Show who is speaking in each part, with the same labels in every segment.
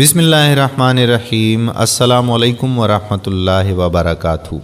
Speaker 1: بسم اللہ الرحمن الرحیم۔ السلام علیکم ورحمۃ اللہ وبرکاتہ۔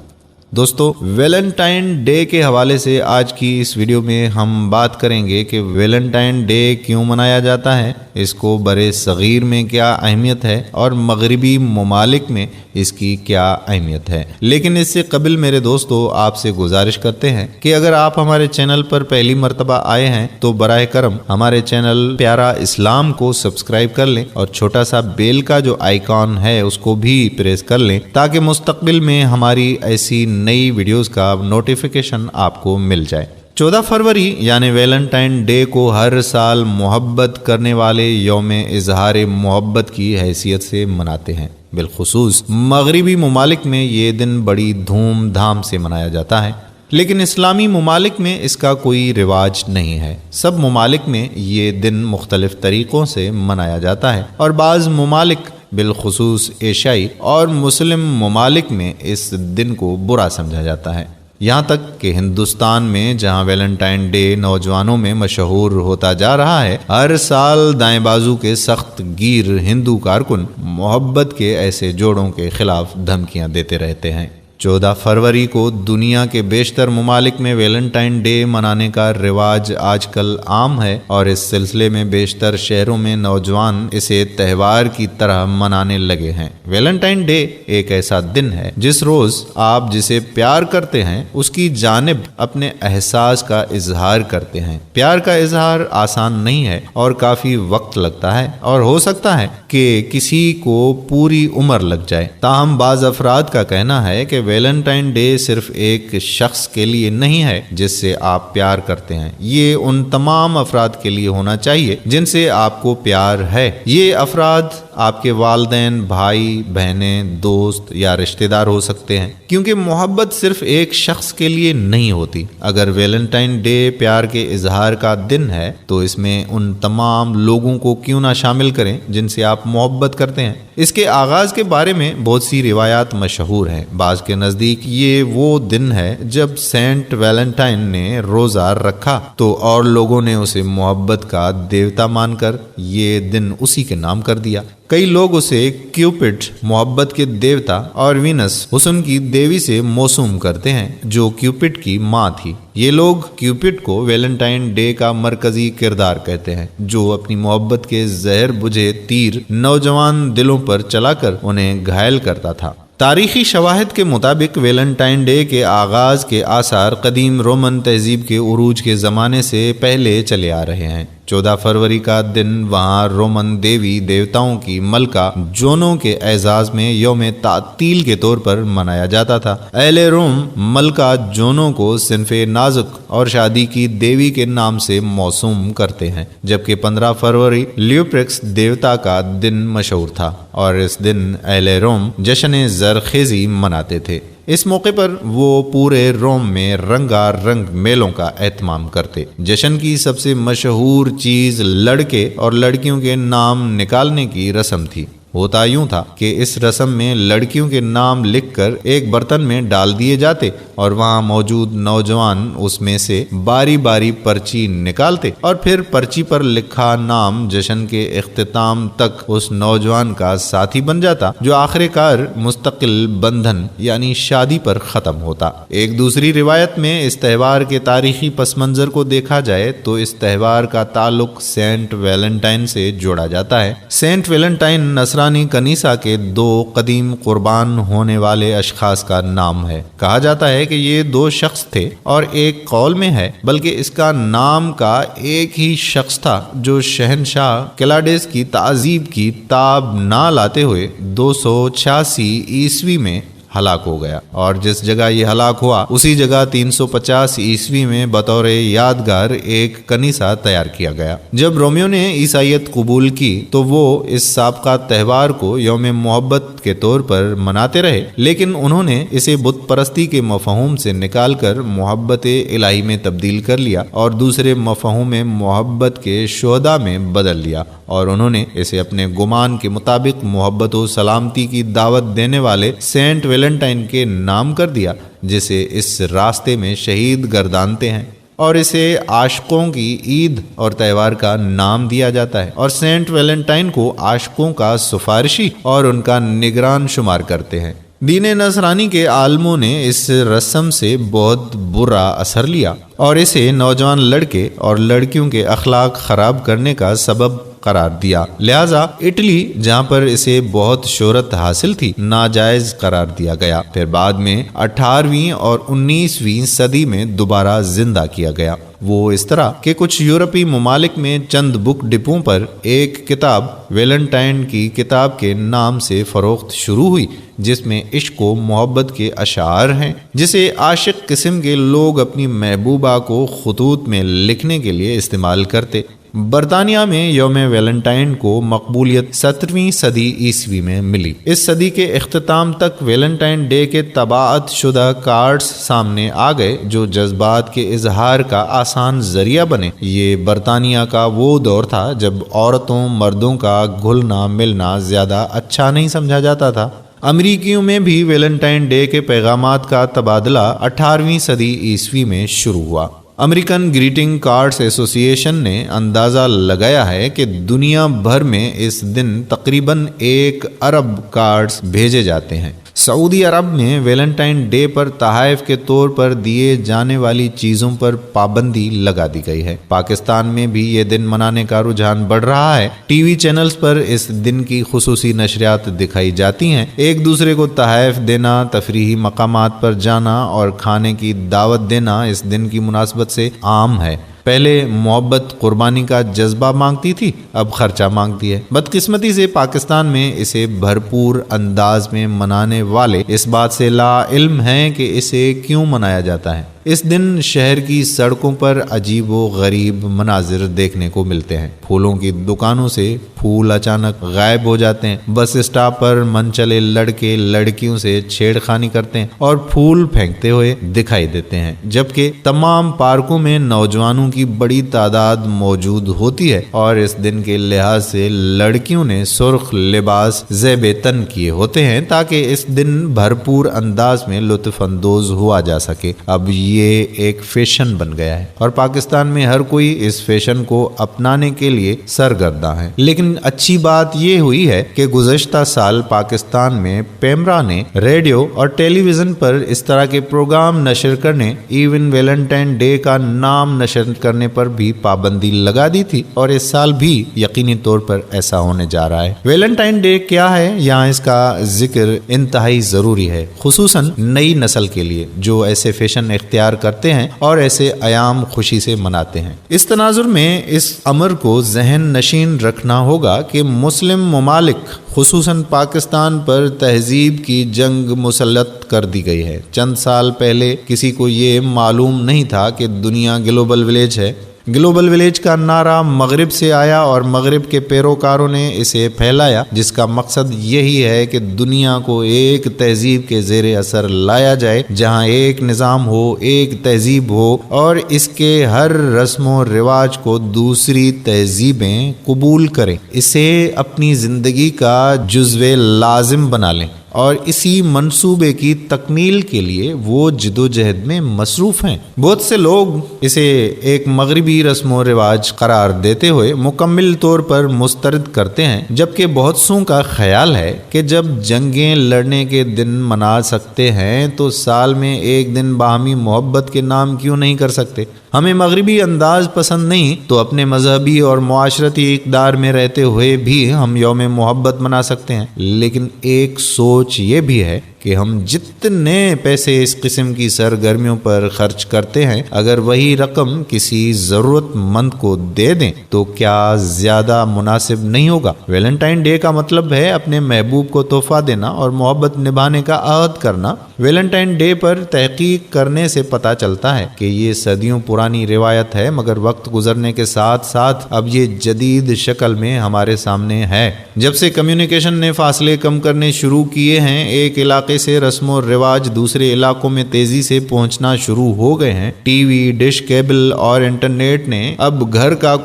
Speaker 1: دوستو، ویلنٹائن ڈے کے حوالے سے آج کی اس ویڈیو میں ہم بات کریں گے کہ ویلنٹائن ڈے کیوں منایا جاتا ہے، اس کو برے صغیر میں کیا اہمیت ہے اور مغربی ممالک میں اس کی کیا اہمیت ہے۔ لیکن اس سے قبل میرے دوستو، آپ سے گزارش کرتے ہیں کہ اگر آپ ہمارے چینل پر پہلی مرتبہ آئے ہیں تو براہ کرم ہمارے چینل پیارا اسلام کو سبسکرائب کر لیں اور چھوٹا سا بیل کا جو آئیکن ہے اس کو بھی پریس کر لیں تاکہ مستقبل میں ہماری ایسی نئی ویڈیوز کا نوٹیفیکیشن آپ کو مل جائے۔ 14 فروری یعنی ویلنٹائن ڈے کو ہر سال محبت کرنے والے یوم اظہار محبت کی حیثیت سے مناتے ہیں۔ بالخصوص مغربی ممالک میں یہ دن بڑی دھوم دھام سے منایا جاتا ہے، لیکن اسلامی ممالک میں اس کا کوئی رواج نہیں ہے۔ سب ممالک میں یہ دن مختلف طریقوں سے منایا جاتا ہے اور بعض ممالک بالخصوص ایشیائی اور مسلم ممالک میں اس دن کو برا سمجھا جاتا ہے، یہاں تک کہ ہندوستان میں جہاں ویلنٹائن ڈے نوجوانوں میں مشہور ہوتا جا رہا ہے، ہر سال دائیں بازو کے سخت گیر ہندو کارکن محبت کے ایسے جوڑوں کے خلاف دھمکیاں دیتے رہتے ہیں۔ 14 فروری کو دنیا کے بیشتر ممالک میں ویلنٹائن ڈے منانے کا رواج آج کل عام ہے اور اس سلسلے میں بیشتر شہروں میں نوجوان اسے تہوار کی طرح منانے لگے ہیں۔ ویلنٹائن ڈے ایک ایسا دن ہے جس روز آپ جسے پیار کرتے ہیں اس کی جانب اپنے احساس کا اظہار کرتے ہیں۔ پیار کا اظہار آسان نہیں ہے اور کافی وقت لگتا ہے اور ہو سکتا ہے کہ کسی کو پوری عمر لگ جائے۔ تاہم بعض افراد کا کہنا ہے کہ ویلنٹائن ڈے صرف ایک شخص کے لیے نہیں ہے جس سے آپ پیار کرتے ہیں، یہ ان تمام افراد کے لیے ہونا چاہیے جن سے آپ کو پیار ہے۔ یہ افراد آپ کے والدین، بھائی بہنیں، دوست یا رشتہ دار ہو سکتے ہیں، کیونکہ محبت صرف ایک شخص کے لیے نہیں ہوتی۔ اگر ویلنٹائن ڈے پیار کے اظہار کا دن ہے تو اس میں ان تمام لوگوں کو کیوں نہ شامل کریں جن سے آپ محبت کرتے ہیں۔ اس کے آغاز کے بارے میں بہت سی روایات مشہور ہیں۔ بعض کے نزدیک یہ وہ دن ہے جب سینٹ ویلنٹائن نے روزہ رکھا تو اور لوگوں نے اسے محبت کا دیوتا مان کر یہ دن اسی کے نام کر دیا۔ کئی لوگ اسے کیوپڈ محبت کے دیوتا اور وینس حسن کی دیوی سے موسوم کرتے ہیں جو کیوپڈ کی ماں تھی۔ یہ لوگ کیوپڈ کو ویلنٹائن ڈے کا مرکزی کردار کہتے ہیں جو اپنی محبت کے زہر بجھے تیر نوجوان دلوں پر چلا کر انہیں گھائل کرتا تھا۔ تاریخی شواہد کے مطابق ویلنٹائن ڈے کے آغاز کے آثار قدیم رومن تہذیب کے عروج کے زمانے سے پہلے چلے آ رہے ہیں۔ 14 فروری کا دن وہاں رومن دیوی دیوتاؤں کی ملکہ جونو کے اعزاز میں یوم تعطیل کے طور پر منایا جاتا تھا۔ اہل روم ملکہ جونو کو صنف نازک اور شادی کی دیوی کے نام سے موسوم کرتے ہیں، جبکہ 15 فروری لیوپرکس دیوتا کا دن مشہور تھا اور اس دن اہل روم جشن زرخیزی مناتے تھے۔ اس موقع پر وہ پورے روم میں رنگا رنگ میلوں کا اہتمام کرتے۔ جشن کی سب سے مشہور چیز لڑکے اور لڑکیوں کے نام نکالنے کی رسم تھی۔ ہوتا یوں تھا کہ اس رسم میں لڑکیوں کے نام لکھ کر ایک برتن میں ڈال دیے جاتے اور وہاں موجود نوجوان اس میں سے باری باری پرچی نکالتے اور پھر پرچی پر لکھا نام جشن کے اختتام تک اس نوجوان کا ساتھی بن جاتا جو آخر کار مستقل بندھن یعنی شادی پر ختم ہوتا۔ ایک دوسری روایت میں اس تہوار کے تاریخی پس منظر کو دیکھا جائے تو اس تہوار کا تعلق سینٹ ویلنٹائن سے جوڑا جاتا ہے۔ سینٹ ویلنٹائن نصرانی کنیسہ کے 2 قدیم قربان ہونے والے اشخاص کا نام ہے۔ کہا جاتا ہے کہ یہ 2 شخص تھے اور ایک قول میں ہے بلکہ اس کا نام کا ایک ہی شخص تھا جو شہنشاہ کلاڈس کی تعذیب کی تاب نہ لاتے ہوئے 286 عیسوی میں ہلاک ہو گیا، اور جس جگہ یہ ہلاک ہوا اسی جگہ 350 عیسوی میں بطور یادگار ایک کنیسہ تیار کیا گیا۔ جب رومیو نے عیسائیت قبول کی تو وہ اس سابقہ تہوار کو یوم محبت کے طور پر مناتے رہے، لیکن انہوں نے اسے بت پرستی کے مفہوم سے نکال کر محبت الہی میں تبدیل کر لیا اور دوسرے مفہوم محبت کے شہداء میں بدل لیا، اور انہوں نے اسے اپنے گمان کے مطابق محبت و سلامتی کی دعوت دینے والے سینٹ ویلنٹائن کے نام کر دیا، جسے اس راستے میں شہید گردانتے ہیں۔ اور اسے عاشقوں کی عید اور تہوار کا نام دیا جاتا ہے، اور سینٹ ویلنٹائن کو عاشقوں کا سفارشی اور ان کا نگران شمار کرتے ہیں۔ دین نصرانی کے عالموں نے اس رسم سے بہت برا اثر لیا اور اسے نوجوان لڑکے اور لڑکیوں کے اخلاق خراب کرنے کا سبب قرار دیا، لہذا اٹلی جہاں پر اسے بہت شہرت حاصل تھی ناجائز قرار دیا گیا، پھر بعد میں 18ویں اور 19ویں صدی میں دوبارہ زندہ کیا گیا۔ وہ اس طرح کہ کچھ یورپی ممالک میں چند بک ڈپوں پر ایک کتاب ویلنٹائن کی کتاب کے نام سے فروخت شروع ہوئی، جس میں عشق و محبت کے اشعار ہیں، جسے عاشق قسم کے لوگ اپنی محبوبہ کو خطوط میں لکھنے کے لیے استعمال کرتے۔ برطانیہ میں یوم ویلنٹائن کو مقبولیت 17ویں صدی عیسوی میں ملی۔ اس صدی کے اختتام تک ویلنٹائن ڈے کے طباعت شدہ کارڈز سامنے آ گئے جو جذبات کے اظہار کا آسان ذریعہ بنے۔ یہ برطانیہ کا وہ دور تھا جب عورتوں مردوں کا گھلنا ملنا زیادہ اچھا نہیں سمجھا جاتا تھا۔ امریکیوں میں بھی ویلنٹائن ڈے کے پیغامات کا تبادلہ 18ویں صدی عیسوی میں شروع ہوا۔ امریکن گریٹنگ کارڈز ایسوسی ایشن نے اندازہ لگایا ہے کہ دنیا بھر میں اس دن تقریباً 1 ارب کارڈز بھیجے جاتے ہیں۔ سعودی عرب میں ویلنٹائن ڈے پر تحائف کے طور پر دیے جانے والی چیزوں پر پابندی لگا دی گئی ہے۔ پاکستان میں بھی یہ دن منانے کا رجحان بڑھ رہا ہے۔ ٹی وی چینلز پر اس دن کی خصوصی نشریات دکھائی جاتی ہیں۔ ایک دوسرے کو تحائف دینا، تفریحی مقامات پر جانا اور کھانے کی دعوت دینا اس دن کی مناسبت سے عام ہے۔ پہلے محبت قربانی کا جذبہ مانگتی تھی، اب خرچہ مانگتی ہے۔ بدقسمتی سے پاکستان میں اسے بھرپور انداز میں منانے والے اس بات سے لا علم ہیں کہ اسے کیوں منایا جاتا ہے۔ اس دن شہر کی سڑکوں پر عجیب و غریب مناظر دیکھنے کو ملتے ہیں۔ پھولوں کی دکانوں سے پھول اچانک غائب ہو جاتے ہیں، بس اسٹاپ پر منچلے لڑکے لڑکیوں سے چھیڑ خانی کرتے ہیں اور پھول پھینکتے ہوئے دکھائی دیتے ہیں، جبکہ تمام پارکوں میں نوجوانوں کی بڑی تعداد موجود ہوتی ہے اور اس دن کے لحاظ سے لڑکیوں نے سرخ لباس زیب تن کیے ہوتے ہیں تاکہ اس دن بھرپور انداز میں لطف اندوز ہوا جا سکے۔ اب یہ ایک فیشن بن گیا ہے اور پاکستان میں ہر کوئی اس فیشن کو اپنانے کے لیے سرگرداں ہے۔ لیکن اچھی بات یہ ہوئی ہے کہ گزشتہ سال پاکستان میں پیمرا نے ریڈیو اور ٹیلی ویژن پر اس طرح کے پروگرام نشر کرنے، ایون ویلنٹائن ڈے کا نام نشر کرنے پر بھی پابندی لگا دی تھی، اور اس سال بھی یقینی طور پر ایسا ہونے جا رہا ہے۔ ویلنٹائن ڈے کیا ہے، یہاں اس کا ذکر انتہائی ضروری ہے، خصوصاً نئی نسل کے لیے جو ایسے فیشن اختیار کرتے ہیں اور ایسے ایام خوشی سے مناتے ہیں۔ اس تناظر میں اس امر کو ذہن نشین رکھنا ہوگا کہ مسلم ممالک خصوصاً پاکستان پر تہذیب کی جنگ مسلط کر دی گئی ہے۔ چند سال پہلے کسی کو یہ معلوم نہیں تھا کہ دنیا گلوبل ولیج ہے۔ گلوبل ولیج کا نعرہ مغرب سے آیا اور مغرب کے پیروکاروں نے اسے پھیلایا، جس کا مقصد یہی ہے کہ دنیا کو ایک تہذیب کے زیر اثر لایا جائے، جہاں ایک نظام ہو، ایک تہذیب ہو اور اس کے ہر رسم و رواج کو دوسری تہذیبیں قبول کریں، اسے اپنی زندگی کا جزو لازم بنا لیں، اور اسی منصوبے کی تکمیل کے لیے وہ جد و جہد میں مصروف ہیں۔ بہت سے لوگ اسے ایک مغربی رسم و رواج قرار دیتے ہوئے مکمل طور پر مسترد کرتے ہیں، جبکہ بہت سوں کا خیال ہے کہ جب جنگیں لڑنے کے دن منا سکتے ہیں تو سال میں ایک دن باہمی محبت کے نام کیوں نہیں کر سکتے۔ ہمیں مغربی انداز پسند نہیں تو اپنے مذہبی اور معاشرتی اقدار میں رہتے ہوئے بھی ہم یوم محبت منا سکتے ہیں، لیکن ایک سوچ یہ بھی ہے کہ ہم جتنے پیسے اس قسم کی سرگرمیوں پر خرچ کرتے ہیں، اگر وہی رقم کسی ضرورت مند کو دے دیں تو کیا زیادہ مناسب نہیں ہوگا؟ ویلنٹائن ڈے کا مطلب ہے اپنے محبوب کو تحفہ دینا اور محبت نبھانے کا عہد کرنا۔ ویلنٹائن ڈے پر تحقیق کرنے سے پتہ چلتا ہے کہ یہ صدیوں پرانی روایت ہے، مگر وقت گزرنے کے ساتھ ساتھ اب یہ جدید شکل میں ہمارے سامنے ہے۔ جب سے کمیونیکیشن نے فاصلے کم کرنے شروع کیے ہیں، ایک علاقے سے رسم و رواج دوسرے علاقوں میں تیزی سے پہنچنا شروع ہو گئے ہیں۔ ٹی وی، ڈش کیبل اور انٹرنیٹ نے اب گھر کا